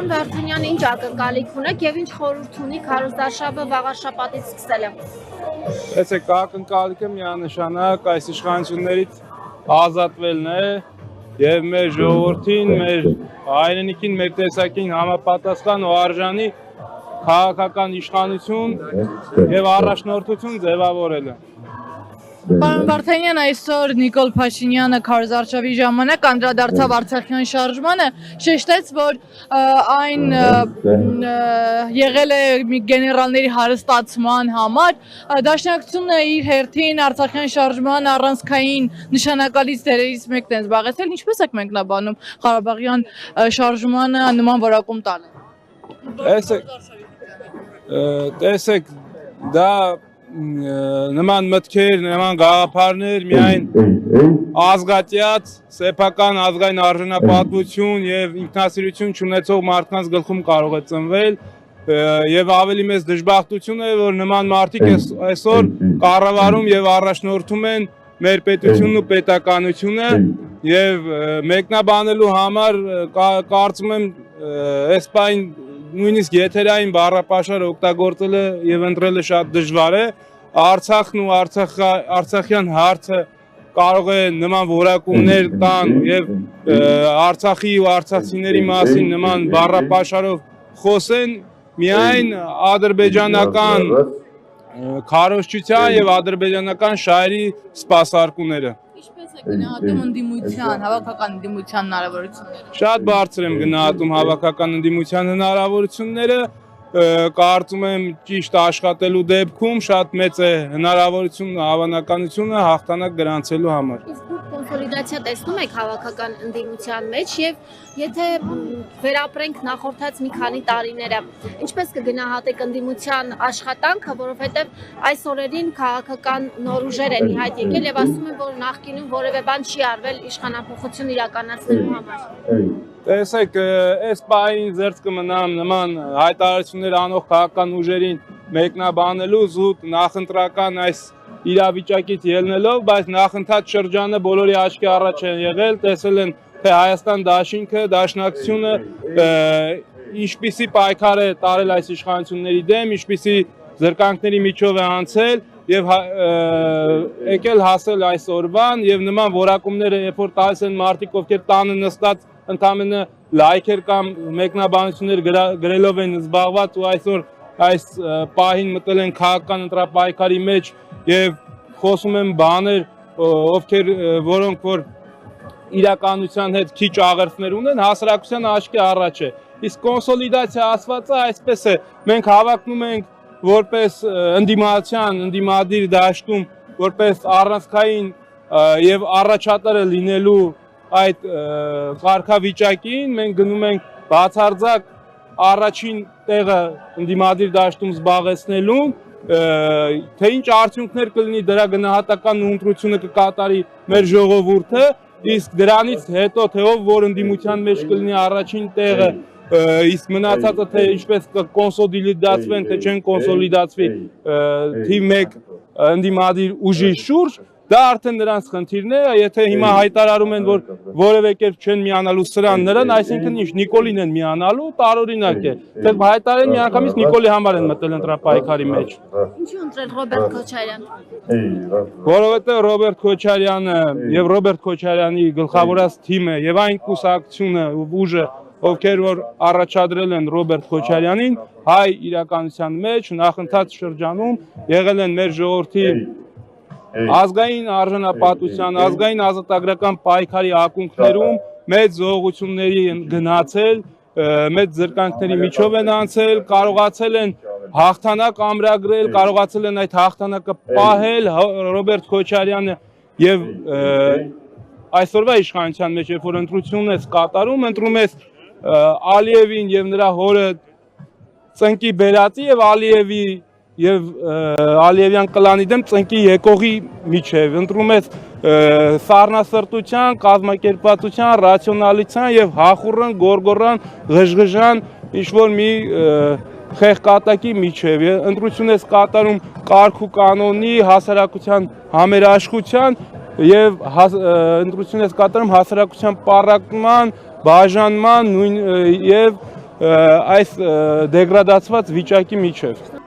Պարոն Վարդանյան, ինչ ակնկալիք ունեք եւ ինչ խորհուրդ ունիք Հարուսարշավը վաղ շաբաթից սկսել է։ Տեսեք, ակնկալիքը միանշանակ այս իշխանություններից ազատվելն է եւ մեր ժողովրդին, մեր հայրենիքին, մեր տեսակին համապատասխան ու արժանի քաղաքական իշխանություն եւ առաջնորդություն ձևավորելը։ Պարոն Վարդանյան, այսօր Նիկոլ Փաշինյանը քարոզարշավի ժամանակ անդրադարձավ Արցախյան շարժմանը, շեշտեց, որ այն եղել է մի գեներալների հարստացման համար, Դաշնակցությունը իր հերթին Արցախյան շարժման առանցքային նշանակալից դերերից մեկն է զբաղեցրել, ինչպես եք մեկնաբանում Ղարաբաղյան շարժմանը նման որակում տալը։ Տեսեք, դա նման մտքեր, նման գաղափարներ միայն ազգատյաց, սեփական ազգային արժանապատվություն եւ ինքնասիրություն չունեցող մարդկանց գլխում կարող է ծնվել եւ ավելի մեծ դժբախտություն է, որ նման մարդիկ այսօր կառավարում եւ առաջնորդում են մեր պետությունն ու պետականությունը եւ մեկնաբանելու համար կարծում եմ այս բան նույնիսկ եթերային բառապաշար օգտագործելը եւ ընտրելը շատ դժվար է։ Արցախն ու Արցախյան հարցը կարող է նման որակումներ տան եւ Արցախի ու արցախցիների մասին նման բառապաշարով խոսեն միայն ադրբեջանական քարոզչության եւ ադրբեջանական շահերի սպասարկուները։ Ինչպես է գնահատում ընդդիմության, հավաքական ընդդիմության հնարավորությունները։ Շատ բարձր եմ գնահատում հավաքական ընդդիմության հնարավորությունները, կարծում եմ ճիշտ աշխատելու դեպքում շատ մեծ է հնարավորությունն ու հավանականությունը հաղթանակ գրանցելու համար։ Իսկ դուք կոնսոլիդացիա տեսնում եք հավաքական ընդդիմության մեջ եւ եթե վերապրենք նախորդած մի քանի տարիները, ինչպես կգնահատեք ընդդիմության աշխատանքը, որովհետեւ այս օրերին քաղաքական նոր ուժեր են ի հայտ եկել եւ ասում են, որ նախկինում որևէ բան չի արվել իշխանափոխություն իրականացնելու համար։ Տեսեք, այս պահին զերծ կմնամ նման հայտարարություններ անող քաղաքական ուժերին մեկնաբանելու զուտ նախընտրական այս իրավիճակից ելնելով, բայց նախընթաց շրջանը բոլորի աչքի առաջ են եղել, տեսել են, թե Հայաստան դաշինքը, Դաշնակցությունը ինչպիսի պայքար է տարել այս իշխանությունների դեմ, ինչպիսի զրկանքների միջով է անցել եւ եկել հասել այս օրվան եւ նման որակումները երբ որ տալիս են մարդիկ, ովքեր տանը նստած ընդամենը լայքեր կամ մեկնաբանություններ գրելով են զբաղված ու այսօր այս պահին մտել են քաղաքական ընտրապայքարի մեջ եւ խոսում են բաներ, որոնք որ իրականության հետ քիչ աղերսներ ունեն, հասարակության աչքի առաջ է։ Իսկ կոնսոլիդացիա ասվածը այսպես է, մենք հավակնում ենք որպես ընդդիմադիր դաշտում, որպես առանցքային եւ առաջատարը լինելու այդ կարգավիճակին մենք գնում ենք բացարձակ առաջին տեղը ընդդիմադիր դաշտում զբաղեցնելու, թե ինչ արդյունքներ կլինի դրա գնահատական ընտրությունը կկատարի մեր ժողովուրդը, իսկ դրանից հետո թե ով որ ընդդիմության մեջ կլինի առաջին տեղը, իսկ մնացածը թե ինչպես կկոնսոլիդացվեն, թե չեն կոնսոլիդացվի թիվ 1 ընդդիմադիր ուժի շուրջ, դա արդեն նրանց խնդիրն է, եթե հիմա հայտարարում են, որ որևէ կերպ չեն միանալու սրան նրան, այսինքն ինչ Նիկոլին են միանալու, տարօրինակ է։ Թե հայտարարեն միանգամից Նիկոլի համար են մտել ընտրապայքարի մեջ։ Ինչու ընտրել Ռոբերտ Քոչարյան։ Որովհետև Ռոբերտ Քոչարյանը եւ Ռոբերտ Քոչարյանի գլխավորած թիմը եւ այն կուսակցությունը ուժը, ովքեր որ առաջադրել են Ռոբերտ Քոչարյանին, հայ իրականության մեջ նախընթաց շրջանում եղել են մեր ժողովրդի ազգային արժանապատվության, ազգային ազատագրական պայքարի ակունքներում մեծ զոհությունների են գնացել, մեծ զրկանքների միջով են անցել, կարողացել են հաղթանակ ամրագրել, կարողացել են այդ հաղթանակը պահել Ռոբերտ Քոչարյանը եւ այսօրվա իշխանության մեջ, երբ որ ընտրությունն է կատարում, ընտրում է Ալիևին եւ նրա հորը ծնկի բերածի եւ Ալիևի եւ Ալիևյան կլանի դեմ ծնկի եկողի միջև ընտրում է սառնասրտության, կազմակերպվածության, ռացիոնալության եւ հախուռն, գորգորան, ղժղժան ինչ-որ մի խեղկատակի միջև ընտրություն է կատարում կարգ ու կանոնի, հասարակության համերաշխության եւ ընտրություն է կատարում հասարակության պառակտման, բաժանման եւ այս դեգրադացված վիճակի միջև։